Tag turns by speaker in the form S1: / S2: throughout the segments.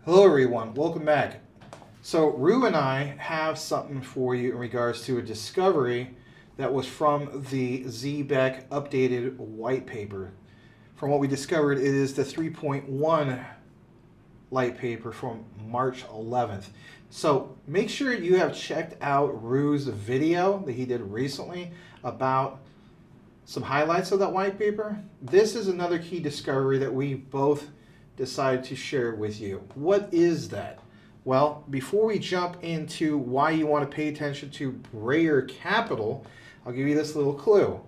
S1: Hello everyone, welcome back. So Rue and I have something for you in regards to a discovery that was from the Zebec updated white paper. From what we discovered, it is the 3.1 light paper from March 11th. So make sure you have checked out Rue's video that he did recently about some highlights of that white paper. This is another key discovery that we both decided to share with you. What is that? Well, before we jump into why you want to pay attention to Breyer Capital, I'll give you this little clue.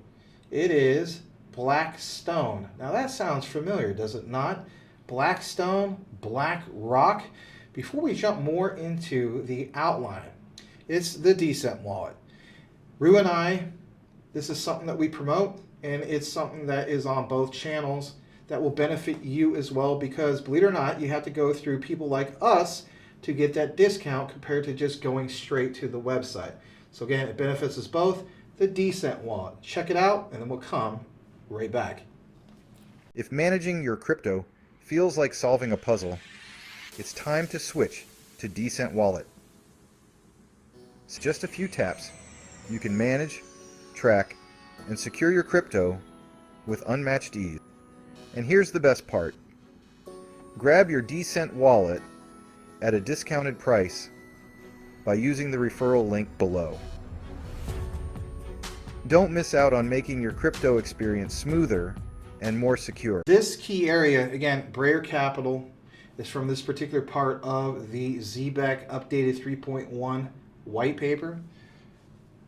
S1: It is black stone. Now that sounds familiar, does it not? Black stone, black rock. Before we jump more into the outline, it's the Decent wallet. Rue and I, this is something that we promote, and it's something that is on both channels that will benefit you as well, because believe it or not, you have to go through people like us to get that discount compared to just going straight to the website. So again, it benefits us both. The Decent wallet. Check it out, and then we'll come right back.
S2: If managing your crypto feels like solving a puzzle, it's time to switch to Decent Wallet. It's just a few taps. You can manage, track, and secure your crypto with unmatched ease. And here's the best part. Grab your Decent Wallet at a discounted price by using the referral link below. Don't miss out on making your crypto experience smoother and more secure.
S1: This key area, again, Breyer Capital, is from this particular part of the Zebec updated 3.1 white paper.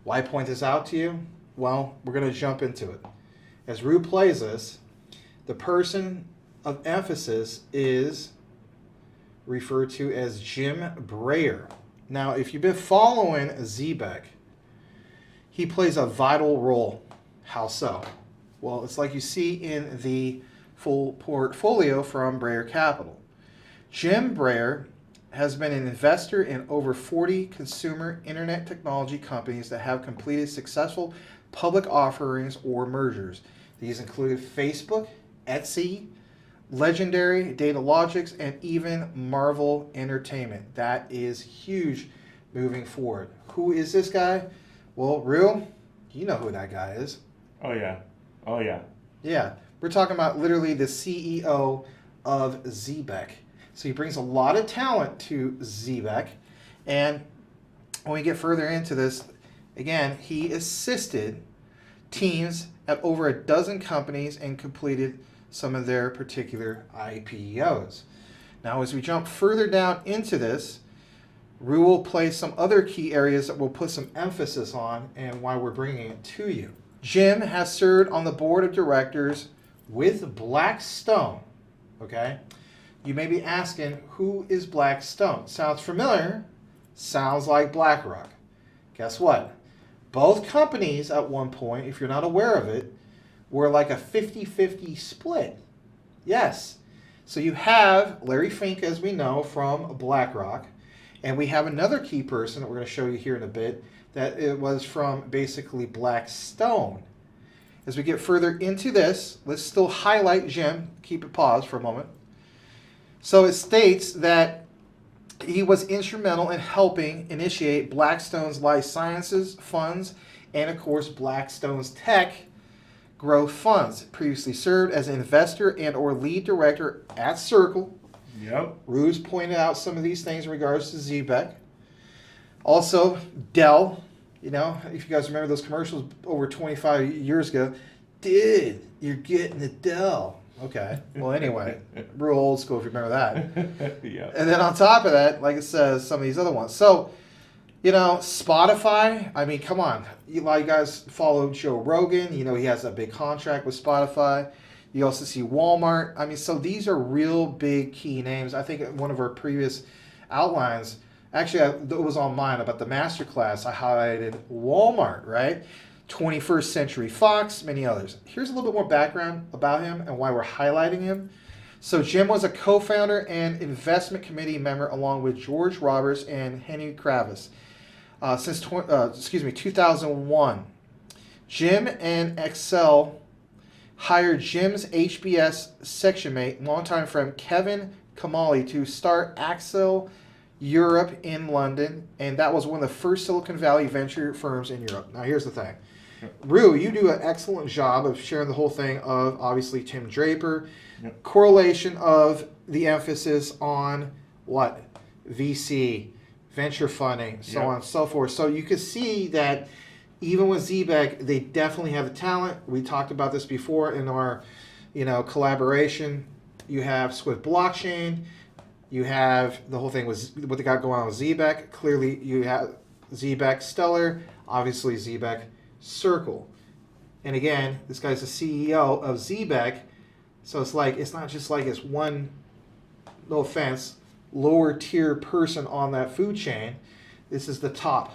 S1: Why point this out to you? Well, we're going to jump into it. As Rue plays this, the person of emphasis is referred to as Jim Breyer. Now, if you've been following Zebec, he plays a vital role. How so? Well, it's like you see in the full portfolio from Breyer Capital. Jim Breyer has been an investor in over 40 consumer internet technology companies that have completed successful public offerings or mergers. These include Facebook, Etsy, Legendary, Datalogics, and even Marvel Entertainment. That is huge moving forward. Who is this guy? Well, Rue, you know who that guy is.
S3: Oh yeah. Oh yeah.
S1: Yeah, we're talking about literally the CEO of Zebec. So he brings a lot of talent to Zebec. And when we get further into this, again, he assisted teams at over a dozen companies and completed some of their particular IPOs. Now, as we jump further down into this, Rue will play some other key areas that we'll put some emphasis on and why we're bringing it to you. Jim has served on the board of directors with Blackstone. Okay? You may be asking, who is Blackstone? Sounds familiar? Sounds like BlackRock. Guess what? Both companies at one point, if you're not aware of it, were like a 50-50 split. Yes. So you have Larry Fink, as we know, from BlackRock, and we have another key person that we're going to show you here in a bit, that it was from basically Blackstone. As we get further into this, let's still highlight Jim. Keep it paused for a moment. So it states that he was instrumental in helping initiate Blackstone's life sciences funds and, of course, Blackstone's tech growth funds. Previously served as an investor and or lead director at Circle.
S3: Yep.
S1: Rue's pointed out some of these things in regards to Zebec. Also, Dell. You know, if you guys remember those commercials over 25 years ago, dude, you're getting a Dell. Okay. Well, anyway, real old school if you remember that.
S3: Yeah.
S1: And then on top of that, like it says, some of these other ones. So, you know, Spotify, I mean, come on. A lot of you guys follow Joe Rogan. You know, he has a big contract with Spotify. You also see Walmart. I mean, so these are real big key names. I think in one of our previous outlines, actually, it was on mine about the masterclass, I highlighted Walmart, right? 21st Century Fox, many others. Here's a little bit more background about him and why we're highlighting him. So Jim was a co-founder and investment committee member along with George Roberts and Henry Kravis since 2001. Jim and Excel hired Jim's HBS section mate, longtime friend Kevin Kamali, to start Axel Europe in London, and that was one of the first Silicon Valley venture firms in Europe. Now, here's the thing. Rue, you do an excellent job of sharing the whole thing of, obviously, Tim Draper, correlation of the emphasis on what? VC, venture funding, so on and so forth. So you can see that even with Zebec, they definitely have the talent. We talked about this before in our, collaboration. You have Swift Blockchain. You have the whole thing with what they got going on with Zebec. Clearly, you have Zebec Stellar, obviously Zebec Circle. And again, this guy's the CEO of Zebec. So it's not just like it's one, no offense, lower tier person on that food chain. This is the top.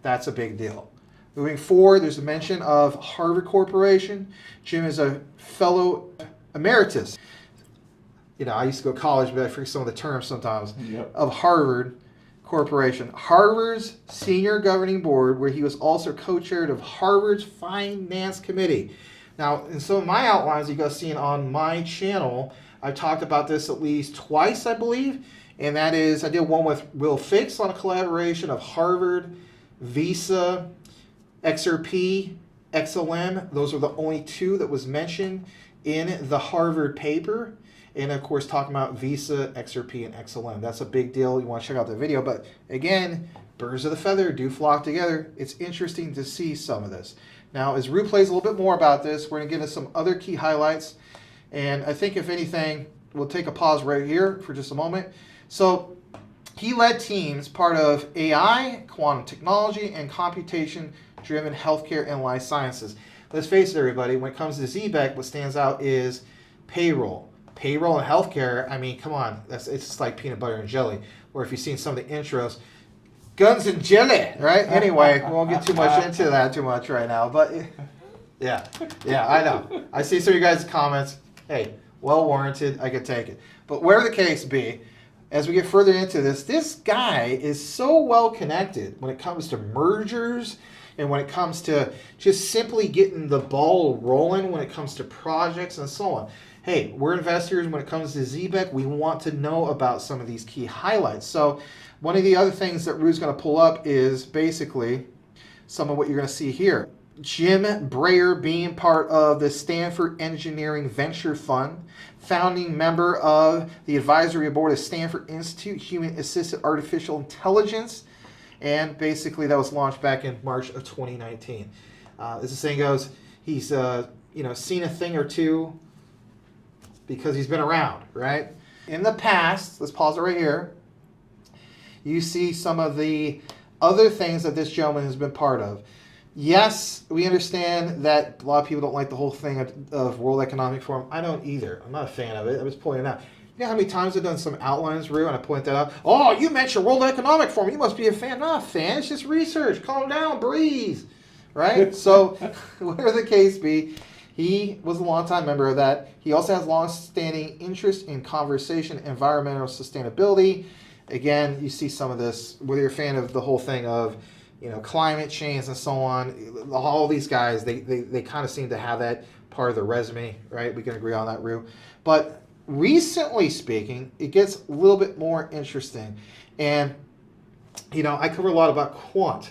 S1: That's a big deal. Moving forward, there's a mention of Harvard Corporation. Jim is a fellow emeritus. I used to go to college, but I forget some of the terms sometimes, of Harvard Corporation. Harvard's senior governing board, where he was also co-chair of Harvard's Finance Committee. Now, in some of my outlines you guys seen on my channel, I've talked about this at least twice, I believe, and that is I did one with Will Fix on a collaboration of Harvard, Visa, XRP, XLM. Those are the only two that was mentioned in the Harvard paper. And of course, talking about Visa, XRP, and XLM. That's a big deal. You want to check out the video. But again, birds of the feather do flock together. It's interesting to see some of this. Now, as Rue plays a little bit more about this, we're going to give us some other key highlights. And I think, if anything, we'll take a pause right here for just a moment. So he led teams part of AI, quantum technology, and computation-driven healthcare and life sciences. Let's face it, everybody. When it comes to Zebec, what stands out is payroll. Payroll and healthcare, I mean, come on. It's just like peanut butter and jelly. Or if you've seen some of the intros, guns and jelly, right? Anyway, we won't get too much into that too much right now. But yeah, I know. I see some of you guys' comments. Hey, well warranted. I could take it. But whatever the case be, as we get further into this, this guy is so well connected when it comes to mergers and when it comes to just simply getting the ball rolling when it comes to projects and so on. Hey, we're investors. When it comes to Zebec, we want to know about some of these key highlights. So one of the other things that Rue's going to pull up is basically some of what you're going to see here. Jim Breyer being part of the Stanford Engineering Venture Fund, founding member of the advisory board of Stanford Institute Human Assisted Artificial Intelligence, and basically that was launched back in March of 2019. As the saying goes, he's seen a thing or two because he's been around, right? In the past, let's pause it right here. You see some of the other things that this gentleman has been part of. Yes, we understand that a lot of people don't like the whole thing of World Economic Forum. I don't either. I'm not a fan of it. I was pointing out. You know how many times I've done some outlines, Rue, and I point that out? Oh, you mentioned World Economic Forum. You must be a fan. Not a fan. It's just research. Calm down. Breathe. Right? So, whatever the case be, he was a longtime member of that. He also has long-standing interest in conversation, environmental sustainability. Again, you see some of this, whether you're a fan of the whole thing of climate change and so on. All these guys, they kind of seem to have that part of their resume, right? We can agree on that, Rue. But recently speaking, it gets a little bit more interesting. And, I cover a lot about Quant.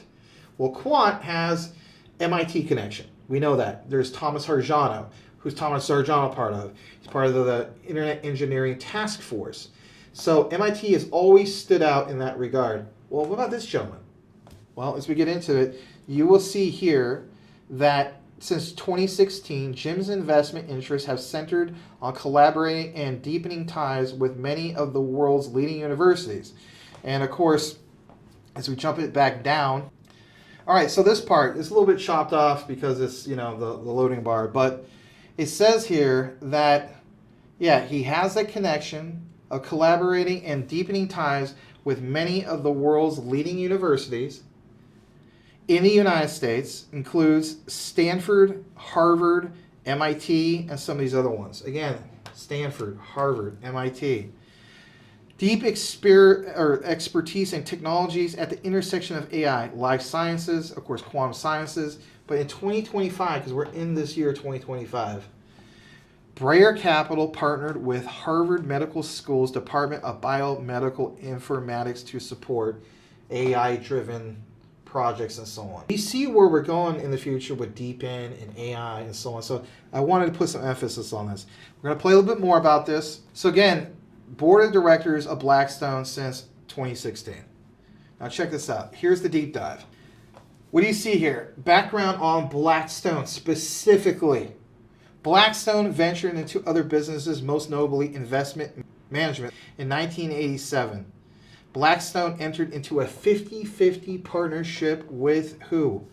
S1: Well, Quant has MIT connection. We know that. There's Thomas Harjano. Who's Thomas Harjano part of? He's part of the Internet Engineering Task Force. So MIT has always stood out in that regard. Well, what about this gentleman? Well, as we get into it, you will see here that since 2016, Jim's investment interests have centered on collaborating and deepening ties with many of the world's leading universities. And of course, as we jump it back down, all right, so this part is a little bit chopped off because it's, the loading bar. But it says here that, he has a connection of collaborating and deepening ties with many of the world's leading universities in the United States, includes Stanford, Harvard, MIT, and some of these other ones. Again, Stanford, Harvard, MIT. Deep expertise in technologies at the intersection of AI, life sciences, of course, quantum sciences. But in 2025, because we're in this year 2025, Breyer Capital partnered with Harvard Medical School's Department of Biomedical Informatics to support AI-driven projects and so on. You see where we're going in the future with DeepN and AI and so on. So I wanted to put some emphasis on this. We're going to play a little bit more about this. So again, board of directors of Blackstone since 2016. Now check this out. Here's the deep dive. What do you see here? Background on Blackstone specifically. Blackstone ventured into other businesses, most notably investment management, in 1987. Blackstone entered into a 50-50 partnership with who?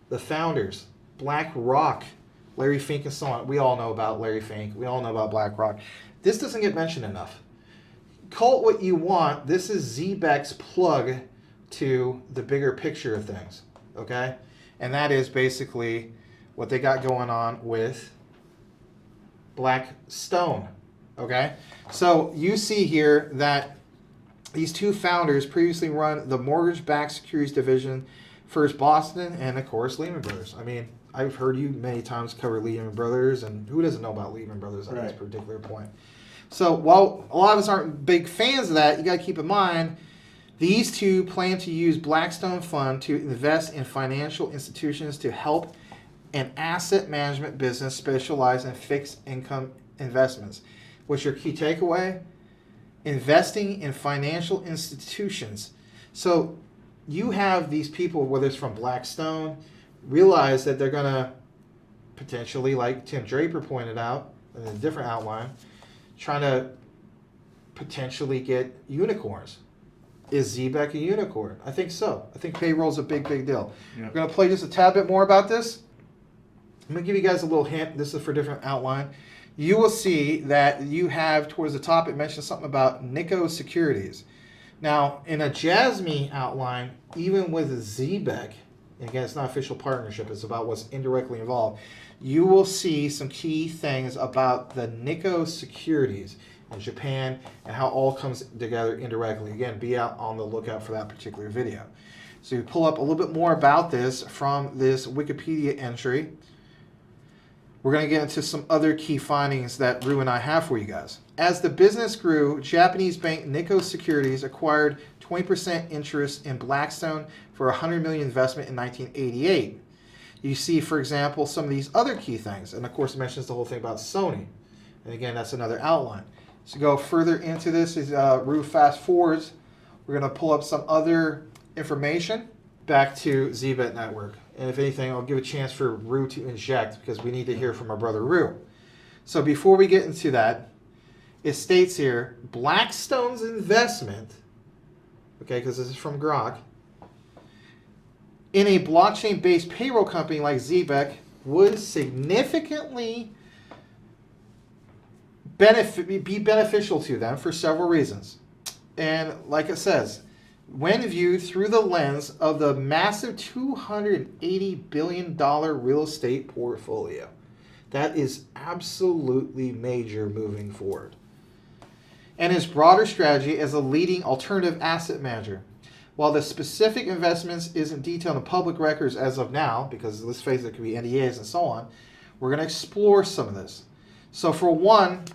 S1: The founders, BlackRock, Larry Fink and so on. We all know about Larry Fink. We all know about BlackRock. This doesn't get mentioned enough. Call it what you want. This is Zebec's plug to the bigger picture of things, okay? And that is basically what they got going on with Blackstone, okay? So you see here that these two founders previously run the mortgage-backed securities division, first Boston and, of course, Lehman Brothers. I mean, I've heard you many times cover Lehman Brothers, and who doesn't know about Lehman Brothers at this particular point? So while a lot of us aren't big fans of that, you got to keep in mind these two plan to use Blackstone Fund to invest in financial institutions to help an asset management business specialize in fixed income investments. What's your key takeaway? Investing in financial institutions. So you have these people, whether it's from Blackstone, realize that they're going to potentially, like Tim Draper pointed out in a different outline, trying to potentially get unicorns. Is Zebec a unicorn? I think so. I think payroll is a big, big deal.
S3: Yeah.
S1: We're going to play just a tad bit more about this. I'm going to give you guys a little hint. This is for a different outline. You will see that you have, towards the top, it mentions something about Nikko Securities. Now, in a Jasmine outline, even with Zebec, and again, it's not official partnership, it's about what's indirectly involved, you will see some key things about the Nikko Securities in Japan and how all comes together indirectly. Again, be out on the lookout for that particular video. So you pull up a little bit more about this from this Wikipedia entry. We're going to get into some other key findings that Rue and I have for you guys. As the business grew, Japanese bank Nikko Securities acquired 20% interest in Blackstone for a $100 million investment in 1988. You see, for example, some of these other key things. And of course, it mentions the whole thing about Sony. And again, that's another outline. So go further into this, as Rue fast forwards, we're going to pull up some other information back to Zebec Network. And if anything, I'll give a chance for Rue to inject because we need to hear from our brother Rue. So before we get into that, it states here, Blackstone's investment, okay, because this is from Grok, in a blockchain-based payroll company like Zebec would significantly be beneficial to them for several reasons. And like it says, when viewed through the lens of the massive $280 billion real estate portfolio. That is absolutely major moving forward. And his broader strategy as a leading alternative asset manager. While the specific investments isn't detailed in public records as of now, because let's face it, could be NDAs and so on, we're going to explore some of this. So for one,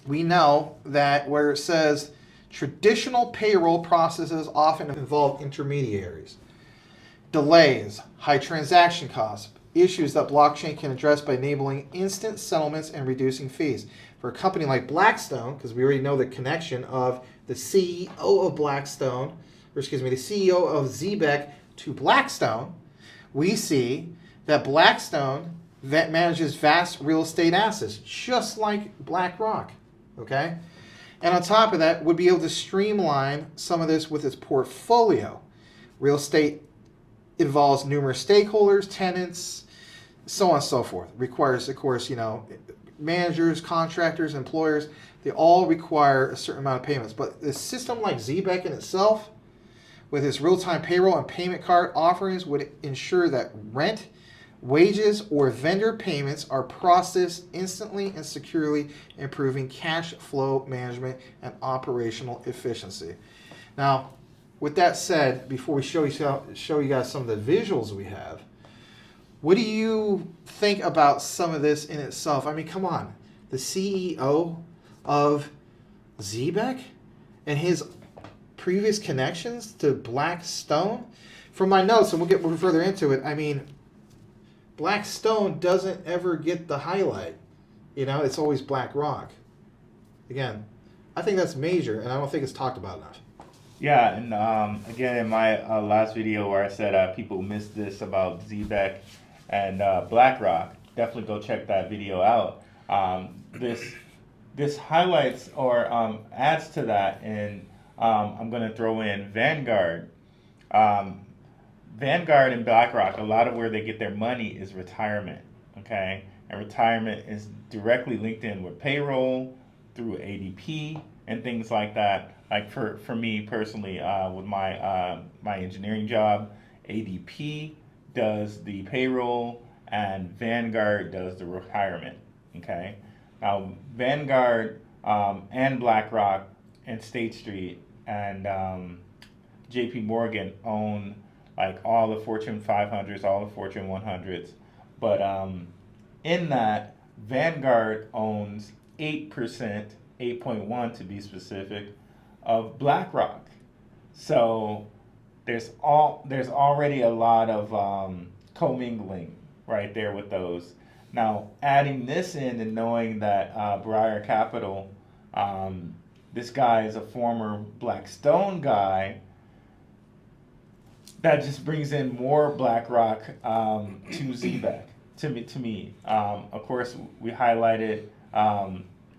S1: we know that where it says traditional payroll processes often involve intermediaries, delays, high transaction costs, issues that blockchain can address by enabling instant settlements and reducing fees. For a company like Blackstone, because we already know the connection of the CEO of Blackstone, or excuse me, the CEO of Zebec to Blackstone, we see that Blackstone that manages vast real estate assets, just like BlackRock, okay? And on top of that, would be able to streamline some of this with its portfolio. Real estate involves numerous stakeholders, tenants, so on and so forth. Requires, of course, managers, contractors, employers. They all require a certain amount of payments. But a system like Zebec in itself, with its real-time payroll and payment card offerings, would ensure that rent, wages, or vendor payments are processed instantly and securely, improving cash flow management and operational efficiency. Now, with that said, before we show you guys some of the visuals we have, what do you think about some of this in itself? I mean, come on. the CEO of Zebec and his previous connections to Blackstone? From my notes, and we'll get further into it, I mean, Blackstone doesn't ever get the highlight. You know, it's always BlackRock. Again, I think that's major, and I don't think it's talked about enough.
S3: Yeah, and again, in my last video where I said people missed this about Zebec and BlackRock, definitely go check that video out. This highlights or adds to that, and I'm going to throw in Vanguard. Vanguard and BlackRock, a lot of where they get their money is retirement, okay? And retirement is directly linked in with payroll, through ADP, and things like that. Like for me personally, with my engineering job, ADP does the payroll and Vanguard does the retirement, okay? Now, Vanguard and BlackRock and State Street and JP Morgan own like all the Fortune 500s, all the Fortune 100s. But in that, Vanguard owns 8%, 8.1 to be specific, of BlackRock. So there's already a lot of commingling right there with those. Now, adding this in and knowing that Breyer Capital, this guy is a former Blackstone guy, that just brings in more BlackRock to Zebec. To me. Of course, we highlighted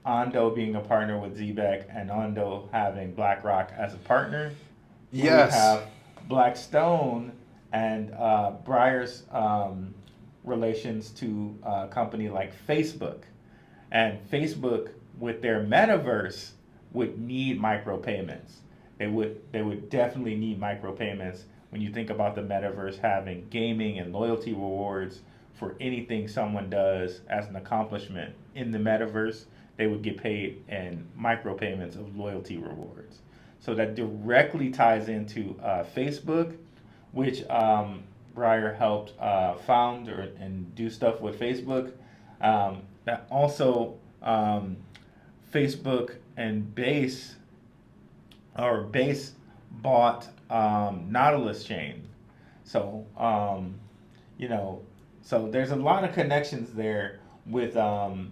S3: Ondo being a partner with Zebec and Ondo having BlackRock as a partner.
S1: Yes.
S3: We have Blackstone and Breyer's relations to a company like Facebook. And Facebook, with their metaverse, would need micropayments. They would definitely need micropayments when you think about the metaverse having gaming and loyalty rewards for anything someone does as an accomplishment in the metaverse. They would get paid in micropayments of loyalty rewards. So that directly ties into Facebook, which Breyer helped found and do stuff with Facebook. That also Facebook and Base bought Nautilus Chain. So so there's a lot of connections there with Breyer.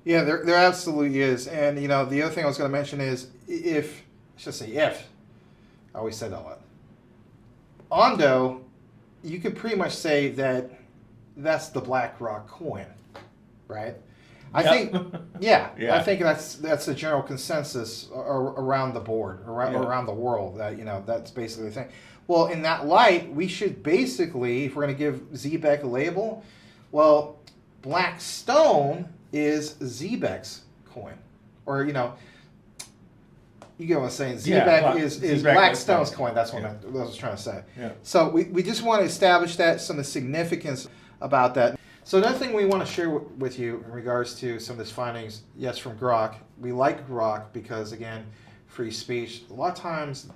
S1: Yeah, there absolutely is. And, the other thing I was going to mention is I always said that a lot. Ondo, you could pretty much say that that's the BlackRock coin, right? I think, I think that's a general consensus around the board, around the world, that, that's basically the thing. Well, in that light, we should basically, if we're going to give Zebec a label, well, Blackstone is Zebec's coin. Or, you get what I'm saying. Zebec is Blackstone's coin. That's what I was trying to say.
S3: Yeah.
S1: So we just want to establish that, some of the significance about that. So another thing we want to share with you in regards to some of these findings, yes, from Grok. We like Grok because, again, free speech. A lot of times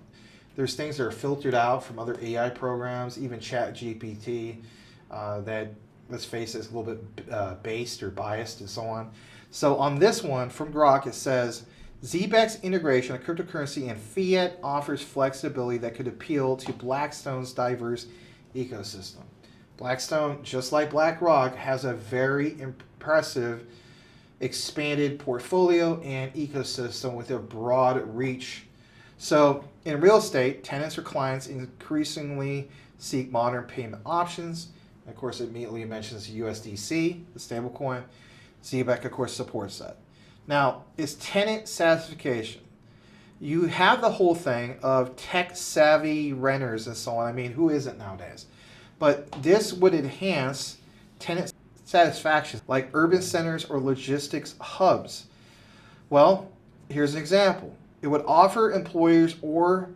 S1: there's things that are filtered out from other AI programs, even ChatGPT, that, let's face it, is a little bit based or biased and so on. So on this one from Grok, it says, Zebec's integration of cryptocurrency and fiat offers flexibility that could appeal to Blackstone's diverse ecosystem. Blackstone, just like BlackRock, has a very impressive expanded portfolio and ecosystem with a broad reach. So in real estate, tenants or clients increasingly seek modern payment options. Of course, it immediately mentions USDC, the stablecoin. Zebec, of course, supports that. Now, it's tenant satisfaction. You have the whole thing of tech-savvy renters and so on. I mean, who isn't nowadays? But this would enhance tenant satisfaction, like urban centers or logistics hubs. Well, here's an example. It would offer employers or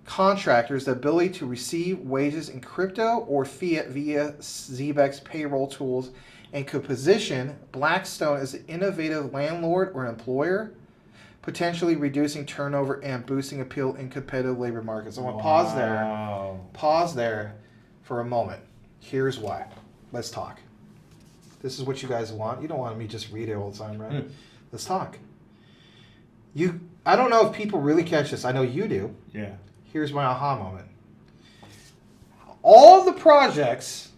S1: contractors the ability to receive wages in crypto or fiat via Zebec's payroll tools, and could position Blackstone as an innovative landlord or employer, potentially reducing turnover and boosting appeal in competitive labor markets. I want to pause there for a moment. Here's why. Let's talk. This is what you guys want. You don't want me to just read it all the time, right? Let's talk. I don't know if people really catch this. I know you do.
S3: Yeah.
S1: Here's my aha moment. All the projects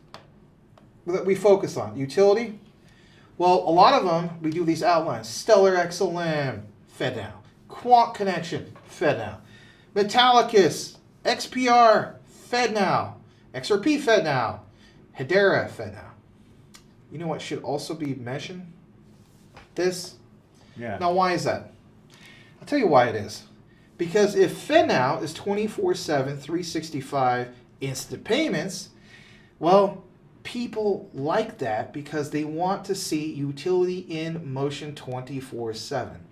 S1: that we focus on, utility, well, a lot of them, we do these outlines. Stellar XLM, fed now. Quant connection, fed now. Metallicus, XPR, fed now. XRP, fed now. Hedera, fed now. You know what should also be mentioned? This.
S3: Yeah.
S1: Now, why is that? I'll tell you why it is. Because if FedNow is 24/7, 365 instant payments, well, people like that because they want to see utility in motion 24/7.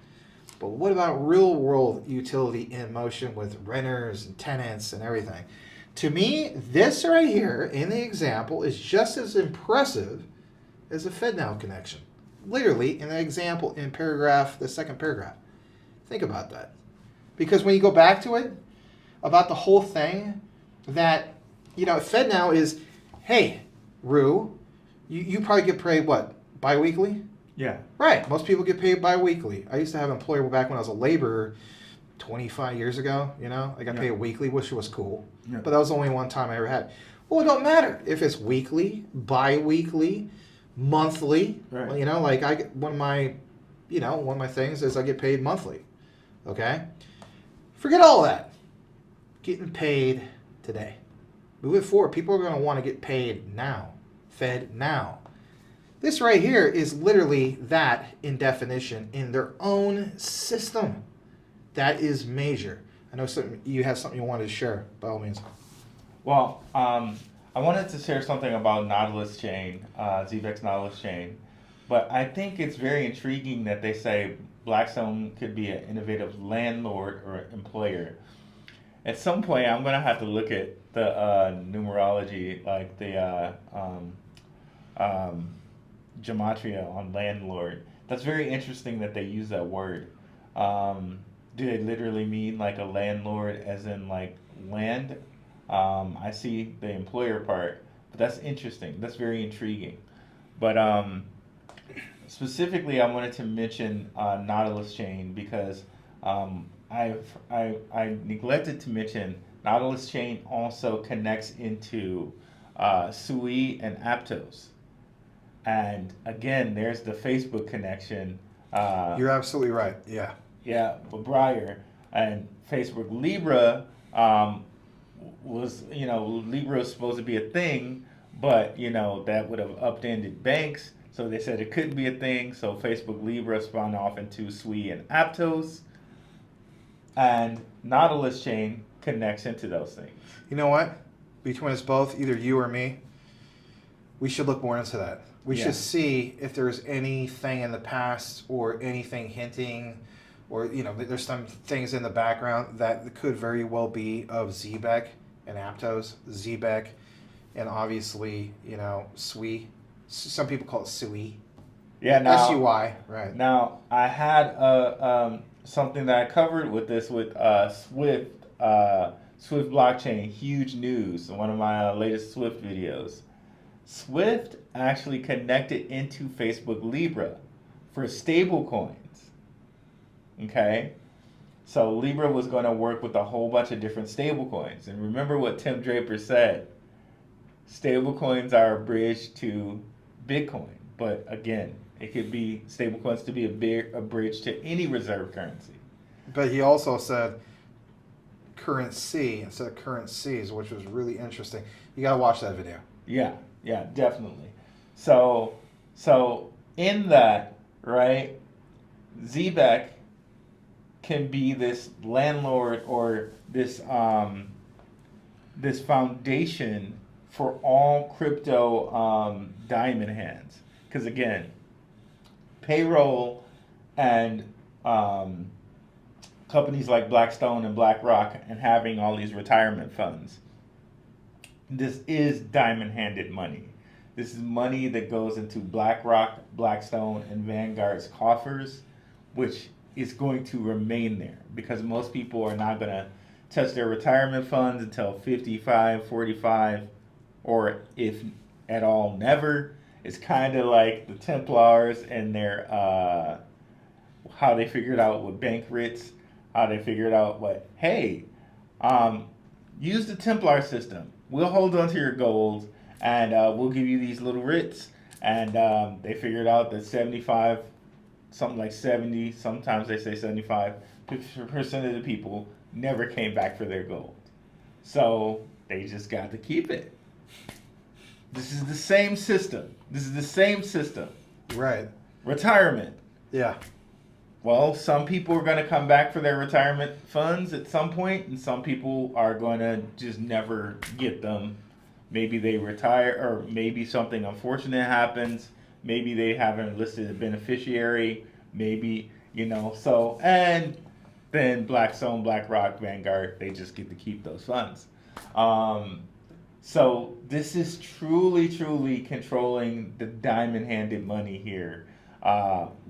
S1: But what about real world utility in motion with renters and tenants and everything? To me, this right here in the example is just as impressive as a FedNow connection. Literally in the example in the second paragraph. Think about that. Because when you go back to it, about the whole thing, that, FedNow is, hey, Rue, you probably get paid what, bi-weekly?
S3: Yeah.
S1: Right, most people get paid bi-weekly. I used to have an employer back when I was a laborer 25 years ago, I got paid weekly, which was cool.
S3: Yeah.
S1: But that was the only one time I ever had. Well, it don't matter if it's weekly, bi-weekly, monthly.
S3: Right.
S1: Well, like I get one of my things is I get paid monthly. Okay? Forget all that. Getting paid today. Moving forward, people are going to want to get paid now. Fed now. This right here is literally that in definition in their own system. That is major. I know you have something you wanted to share, by all means.
S3: Well, I wanted to share something about Nautilus Chain, Zebec's Nautilus Chain. But I think it's very intriguing that they say Blackstone could be an innovative landlord or employer. At some point, I'm going to have to look at the numerology, like the gematria on landlord. That's very interesting that they use that word. Do they literally mean like a landlord as in like land? I see the employer part, but that's interesting. That's very intriguing. But specifically, I wanted to mention Nautilus Chain because I neglected to mention Nautilus Chain also connects into Sui and Aptos. And again, there's the Facebook connection.
S1: You're absolutely right. Yeah.
S3: Yeah, but Breyer and Facebook Libra was, Libra was supposed to be a thing, but, that would have upended banks. So they said it couldn't be a thing. So Facebook Libra spun off into Sui and Aptos. And Nautilus Chain connects into those things.
S1: You know what? Between us both, either you or me, we should look more into that. We should see if there's anything in the past or anything hinting or, there's some things in the background that could very well be of Zebec and Aptos, Zebec, and obviously, Sui. Some people call it Sui.
S3: Yeah, now
S1: SUI, right.
S3: Now, I had something that I covered with this with Swift blockchain, huge news, one of my latest Swift videos. Swift actually connected into Facebook Libra for stable coins. Okay? So Libra was going to work with a whole bunch of different stable coins. And remember what Tim Draper said. Stable coins are a bridge to Bitcoin. But again, it could be stable coins to be a bridge to any reserve currency.
S1: But he also said currency instead of currencies, which was really interesting. You got to watch that video.
S3: Yeah, definitely. So in that, right, Zebec can be this landlord or this this foundation for all crypto diamond hands. Because again, payroll and companies like Blackstone and BlackRock and having all these retirement funds. This is diamond-handed money. This is money that goes into BlackRock, Blackstone, and Vanguard's coffers, which is going to remain there because most people are not going to touch their retirement funds until 55, 45, or if at all, never. It's kind of like the Templars and their how they figured out with bank writs, how they figured out what, hey, use the Templar system. We'll hold on to your gold, and we'll give you these little writs. And they figured out that 75, something like 70, sometimes they say 75% of the people never came back for their gold. So they just got to keep it. This is the same system.
S1: Right.
S3: Retirement.
S1: Yeah.
S3: Well, some people are going to come back for their retirement funds at some point, and some people are going to just never get them. Maybe they retire, or maybe something unfortunate happens. Maybe they haven't listed a beneficiary. Maybe, so, and then Blackstone, BlackRock, Vanguard, they just get to keep those funds. So this is truly controlling the diamond-handed money here,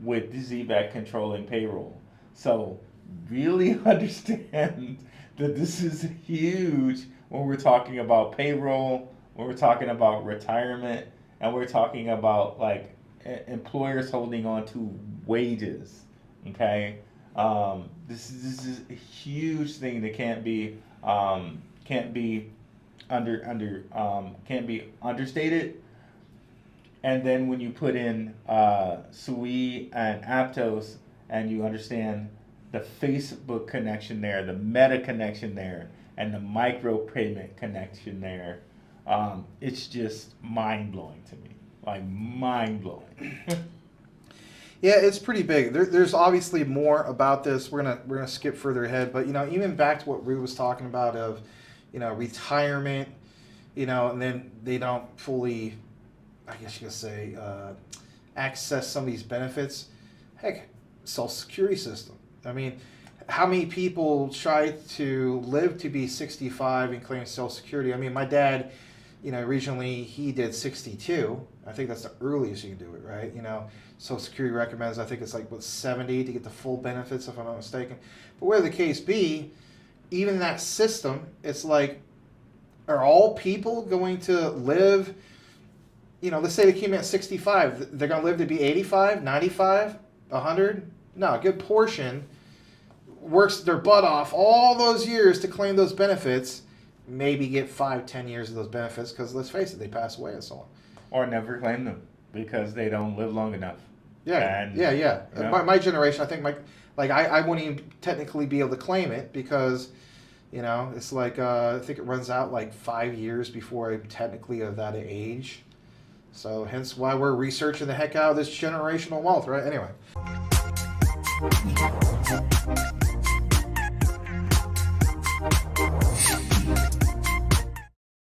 S3: with the Zebec controlling payroll. So really understand that this is huge when we're talking about payroll, when we're talking about retirement, and we're talking about like employers holding on to wages. Okay, this is a huge thing that can't be understated. And then when you put in SUI and Aptos, and you understand the Facebook connection there, the Meta connection there, and the micro payment connection there, it's just mind blowing to me, like mind blowing.
S1: Yeah, it's pretty big. There's obviously more about this. We're gonna skip further ahead, but even back to what Rue was talking about of, retirement, and then they don't fully, I guess you could say, access some of these benefits. Heck, Social Security system. I mean, how many people try to live to be 65 and claim Social Security? I mean, my dad, originally he did 62. I think that's the earliest you can do it, right? Social Security recommends, I think it's like, 70 to get the full benefits, if I'm not mistaken. But whatever the case be, even that system, it's like, are all people going to live, let's say they came in at 65, they're going to live to be 85, 95, 100? No, a good portion works their butt off all those years to claim those benefits, maybe get 5-10 years of those benefits, because let's face it, they pass away and so on.
S3: Or never claim them because they don't live long enough.
S1: Yeah,
S3: And,
S1: yeah. My generation, I think, I wouldn't even technically be able to claim it because, it's like, I think it runs out like 5 years before I'm technically of that age. So hence why we're researching the heck out of this generational wealth, right? Anyway.